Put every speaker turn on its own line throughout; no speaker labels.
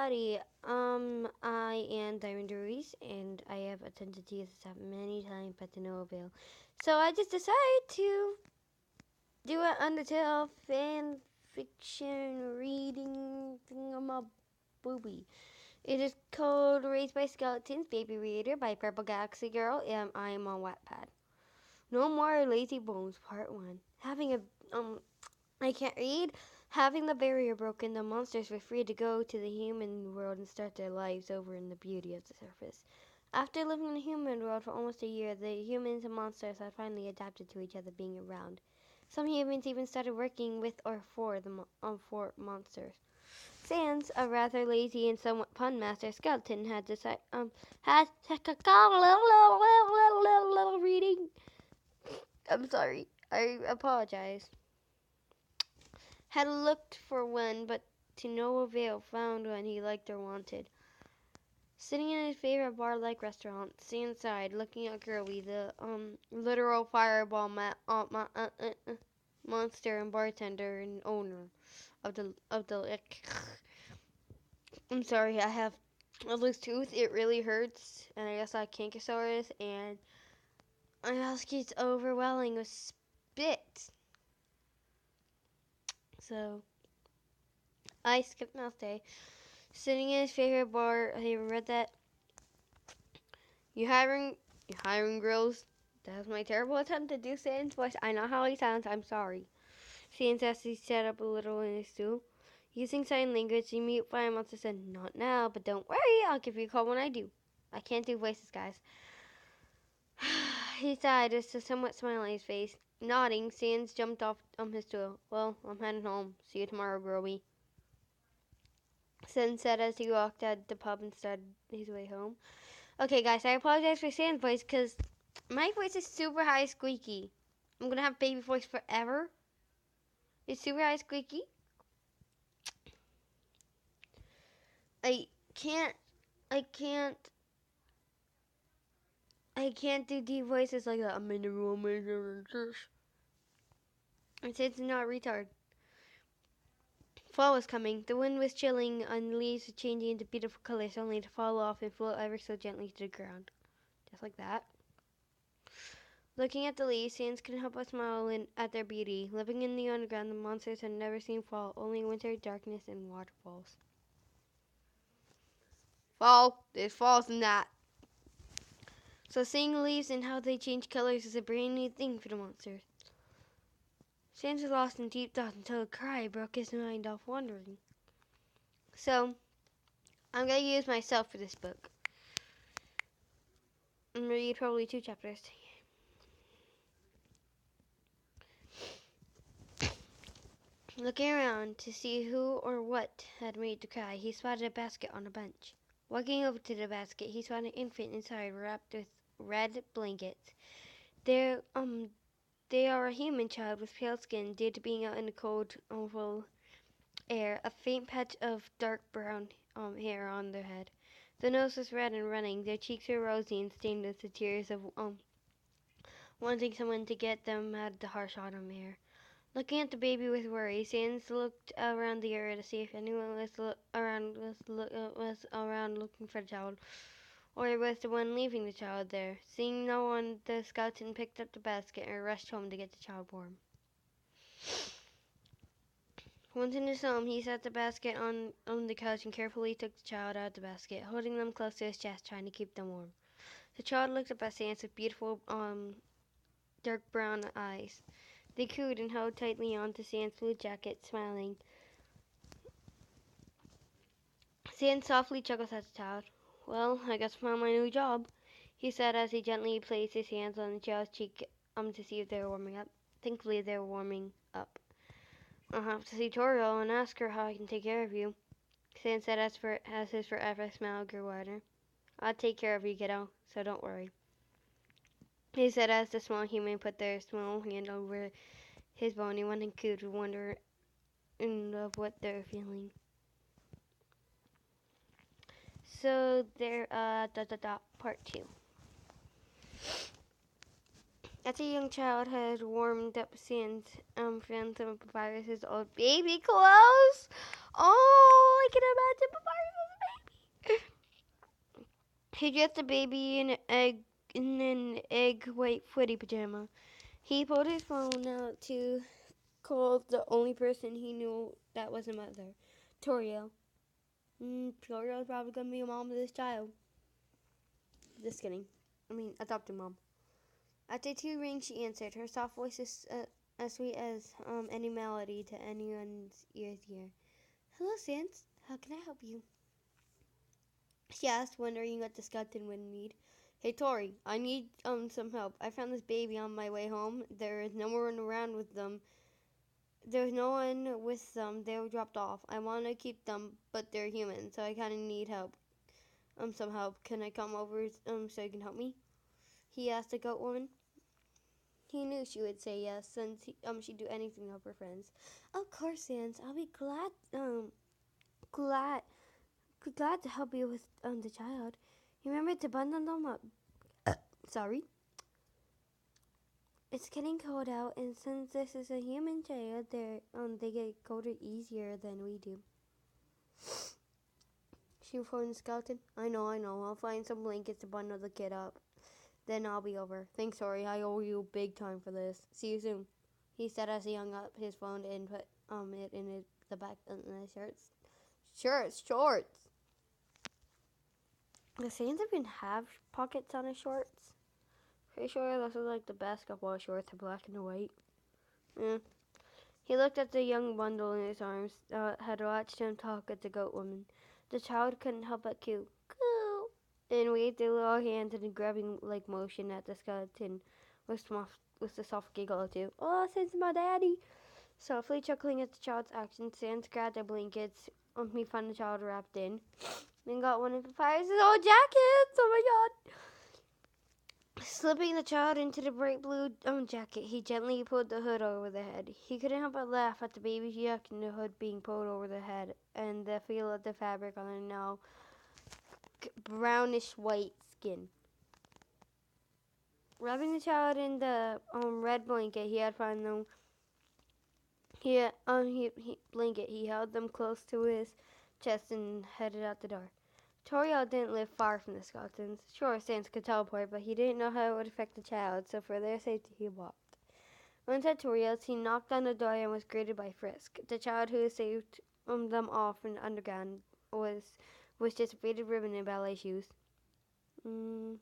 everybody. I am Diamond Ruiz, and I have attempted to use this app many times, but to no avail. So I just decided to do an Undertale fan fiction reading thingamabooby. It is called Raised by Skeletons, Baby Reader by Purple Galaxy Girl, and I am on Wattpad. No More Lazy Bones, Part 1. I can't read. Having the barrier broken, the monsters were free to go to the human world and start their lives over in the beauty of the surface. After living in the human world for almost a year, the humans and monsters had finally adapted to each other being around. Some humans even started working with or for the monsters. Sans, a rather lazy and somewhat pun master skeleton, had decided had little reading. I'm sorry. I apologize. Had looked for one, but to no avail found one he liked or wanted. Sitting in his favorite bar-like restaurant, Sans sighed, looking at Girly, the literal fireball monster and bartender and owner of the I'm sorry, I have a loose tooth. It really hurts, and I guess I have cankersaurus, and my house gets overwhelming with spit. So I skipped mouth day. Sitting in his favorite bar, he read that you hiring girls. That was my terrible attempt to do Sans voice. I know how he sounds. I'm sorry. Sans as he sat up a little in his stool. Using sign language, the mute fire monster said, "Not now, but don't worry. I'll give you a call when I do." I can't do voices, guys. He sighed with a somewhat smile on his face. Nodding, Sans jumped off his stool. "Well, I'm heading home. See you tomorrow, girlie," Sans said as he walked out the pub and started his way home. Okay, guys, I apologize for Sans voice because my voice is super high squeaky. I'm going to have baby voice forever. It's super high squeaky. I can't do deep voices like that. I'm in the room. It's not retard. Fall was coming. The wind was chilling and the leaves were changing into beautiful colors only to fall off and float ever so gently to the ground. Just like that. Looking at the leaves, Sans couldn't help but smile at their beauty. Living in the underground, the monsters had never seen fall, only winter, darkness, and waterfalls. Fall. There's falls in that. So seeing the leaves and how they change colors is a brand new thing for the monsters. Sans was lost in deep thought until a cry broke his mind off wandering. So, I'm going to use myself for this book. I'm going to read probably 2 chapters. Looking around to see who or what had made the cry, he spotted a basket on a bench. Walking over to the basket, he saw an infant inside wrapped with red blankets. They are a human child with pale skin due to being out in the cold, awful air, a faint patch of dark brown hair on their head. The nose was red and running, their cheeks were rosy and stained with the tears of wanting someone to get them out of the harsh autumn air. Looking at the baby with worry, Sans looked around the area to see if anyone was around looking for the child, or was the one leaving the child there. Seeing no one, the skeleton picked up the basket and rushed home to get the child warm. Once in his home, he set the basket on the couch and carefully took the child out of the basket, holding them close to his chest, trying to keep them warm. The child looked up at Sans with beautiful, dark brown eyes. They cooed and held tightly onto Sans' blue jacket, smiling. Sans softly chuckled at the child. "Well, I guess I found my new job," he said as he gently placed his hands on the child's cheek to see if they were warming up. Thankfully, they were warming up. "I'll have to see Toriel and ask her how I can take care of you," Sans said as his forever smile grew wider. "I'll take care of you, kiddo, so don't worry," he said as the small human put their small hand over his bony one and cooed, wondering of what they're feeling. So there, part 2. As a young child had warmed up Sans, found some of Papyrus's old baby clothes. Oh, I can imagine Papyrus's He dressed the baby in an egg white footy pajama. He pulled his phone out to call the only person he knew that was a mother, Toriel. Toriel's probably gonna be a mom of this child. Just kidding. I mean, adopted mom. After 2 rings, she answered. Her soft voice is as sweet as any melody to anyone's ear. Hello, Sans. How can I help you? She asked, wondering what the skeleton would need. Hey, Tori, I need some help. I found this baby on my way home. There is no one around with them. There's no one with them. They were dropped off. I want to keep them, but they're human, so I kind of need help. Some help. Can I come over so you can help me? He asked the goat woman. He knew she would say yes, since she'd do anything to help her friends. Of course, Sans. I'll be glad to help you with the child. Remember to bundle them up. Sorry. It's getting cold out, and since this is a human child, they get colder easier than we do. She informed the skeleton. I know. I'll find some blankets to bundle the kid up. Then I'll be over. Thanks, sorry. I owe you big time for this. See you soon, he said as he hung up his phone and put it in the back of the shorts. The Sans even have pockets on his shorts. Pretty sure those are like the basketball shorts, are black and white. He looked at the young bundle in his arms that had watched him talk with the goat woman. The child couldn't help but coo, and waved their little hands in a grabbing like motion at the skeleton with a soft giggle or two. Oh, Sans, my daddy! Softly chuckling at the child's actions, Sans grabbed the blankets he found the child wrapped in, then got one of the fires' old jackets. Oh my god! Slipping the child into the bright blue jacket, he gently pulled the hood over the head. He couldn't help but laugh at the baby's yuck and the hood being pulled over the head, and the feel of the fabric on the now brownish white skin. Wrapping the child in the red blanket he had found them, he held them close to his chest and headed out the door. Toriel didn't live far from the skeletons. Sure, Sans could teleport, but he didn't know how it would affect the child, so for their safety he walked. Once at Toriel's, he knocked on the door and was greeted by Frisk. The child who saved them all from the underground was just a faded ribbon and ballet shoes. Can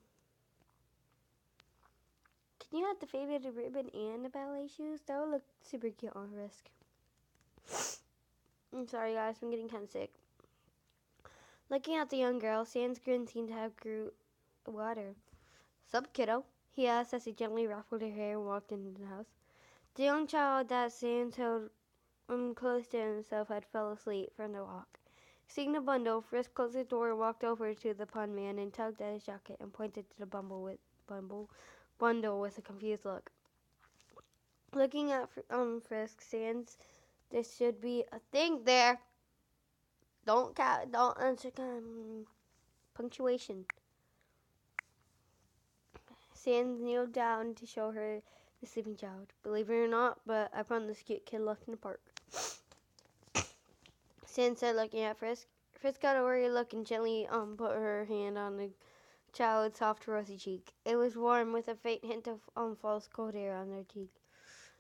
you have the faded ribbon and the ballet shoes? That would look super cute on Frisk. I'm sorry guys, I'm getting kind of sick. Looking at the young girl, Sans grin seemed to have grew water. Sup, kiddo? He asked as he gently ruffled her hair and walked into the house. The young child that Sans held close to himself had fell asleep from the walk. Seeing the bundle, Frisk closed the door and walked over to the pond man and tugged at his jacket and pointed to the bundle with a confused look. Looking at Frisk, Sans, there should be a thing there. Don't answer punctuation. Sans kneeled down to show her the sleeping child. Believe it or not, but I found this cute kid locked in the park. Sans said, looking at Frisk. Frisk got a worried look and gently put her hand on the child's soft rosy cheek. It was warm with a faint hint of false cold air on their cheek.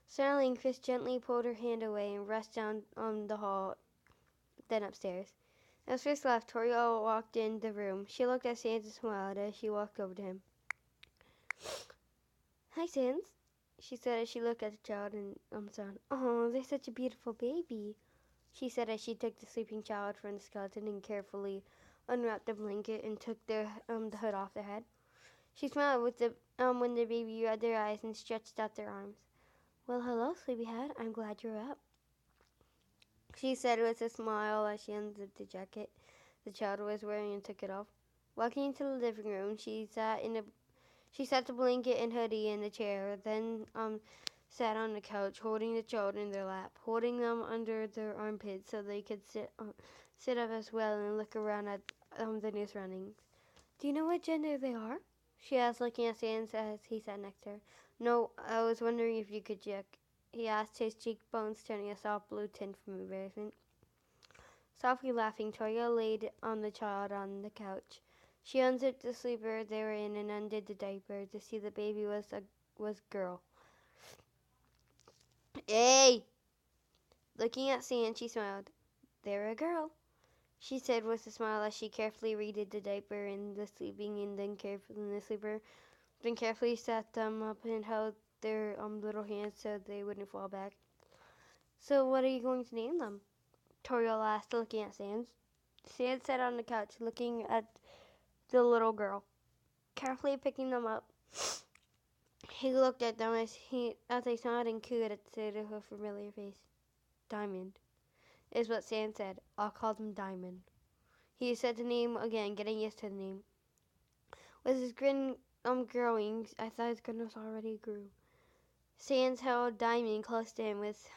Startlingly, Frisk gently pulled her hand away and rushed down the hall, then upstairs. As Frisk left, Toriel walked in the room. She looked at Sans and smiled as she walked over to him. Hi, Sans, she said as she looked at the child and said, Oh, they're such a beautiful baby, she said as she took the sleeping child from the skeleton and carefully unwrapped the blanket and took the hood off their head. She smiled with when the baby rubbed their eyes and stretched out their arms. Well, hello, sleepyhead. I'm glad you're up, she said with a smile as she unzipped the jacket the child was wearing and took it off. Walking into the living room, she sat the blanket and hoodie in the chair, then sat on the couch, holding the child in their lap, holding them under their armpits so they could sit up as well and look around at the new surroundings. Do you know what gender they are? She asked, looking at Sans as he sat next to her. No, I was wondering if you could check, he asked, his cheekbones turning a soft blue tint from embarrassment. Softly laughing, Toriel laid the child on the couch. She unzipped the sleeper they were in and undid the diaper to see the baby was girl. Hey! Looking at Sam, she smiled. They're a girl, she said with a smile as she carefully redid the diaper and the sleeping and then carefully in the sleeper, then carefully sat them up and held their little hands so they wouldn't fall back. So what are you going to name them? Toriel asked, looking at Sans. Sans sat on the couch, looking at the little girl, carefully picking them up. He looked at them as they smiled and cooed at the sight of her familiar face. Diamond, is what Sans said. I'll call them Diamond. He said the name again, getting used to the name. With his grin growing, I thought his grin was already grew. Sans held Diamond close to him with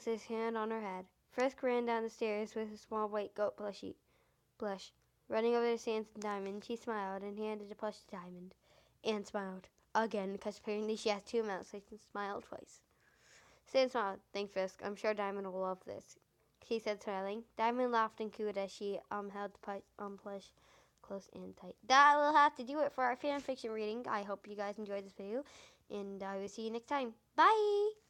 his hand on her head. Frisk ran down the stairs with a small white goat plush. Running over to Sans and Diamond, she smiled and handed the plush to Diamond. And smiled. Again, because apparently she has two mouths, so she can smile twice. Sans smiled. Thanks, Frisk. I'm sure Diamond will love this, he said, smiling. Diamond laughed and cooed as she held the plush close and tight. That will have to do it for our fan fiction reading. I hope you guys enjoyed this video, and I will see you next time. Bye!